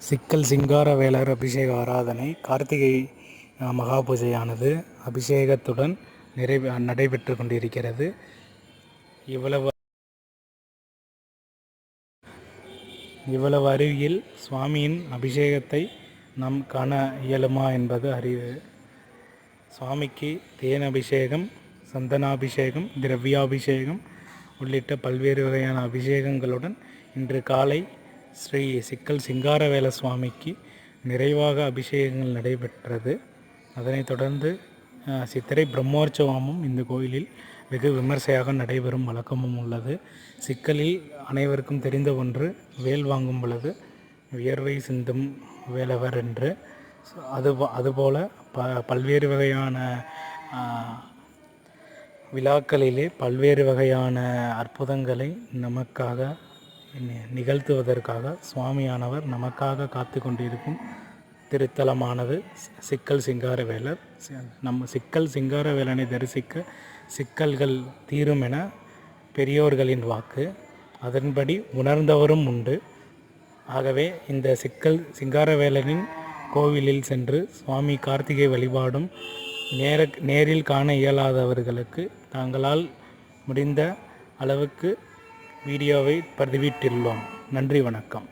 சிக்கல் சிங்காரவேலர் அபிஷேக ஆராதனை கார்த்திகை மகா பூஜையானது அபிஷேகத்துடன் நடைபெற்று கொண்டிருக்கிறது. இவ்வளவு அருகில் சுவாமியின் அபிஷேகத்தை நாம் காண இயலுமா என்பது அறிவு. சுவாமிக்கு தேன் அபிஷேகம், சந்தனாபிஷேகம், திரவியாபிஷேகம் உள்ளிட்ட பல்வேறு வகையான அபிஷேகங்களுடன் இன்று காலை ஸ்ரீ சிக்கல் சிங்காரவேல சுவாமிக்கு நிறைவாக அபிஷேகங்கள் நடைபெற்றது. அதனைத் தொடர்ந்து சித்திரை பிரம்மோற்சவமும் இந்த கோயிலில் வெகு விமர்சையாக நடைபெறும் வழக்கமும் உள்ளது. சிக்கலில் அனைவருக்கும் தெரிந்த ஒன்று, வேல் வாங்கும் பொழுது வியர்வை சிந்தும் வேலவர் என்று. அதுபோல பல்வேறு வகையான விழாக்களிலே பல்வேறு வகையான அற்புதங்களை நமக்காக நிகழ்த்துவதற்காக சுவாமியானவர் நமக்காக காத்து கொண்டிருக்கும் திருத்தலமானது சிக்கல் சிங்காரவேலர். நம்ம சிக்கல் சிங்காரவேலனை தரிசிக்க சிக்கல்கள் தீரும் என பெரியோர்களின் வாக்கு. அதன்படி உணர்ந்தவரும் உண்டு. ஆகவே இந்த சிக்கல் சிங்காரவேலனின் கோவிலில் சென்று சுவாமி கார்த்திகை வழிபாடும் நேரில் காண இயலாதவர்களுக்கு தாங்களால் முடிந்த அளவுக்கு வீடியோவை பதிவிட்டுள்ளோம். நன்றி, வணக்கம்.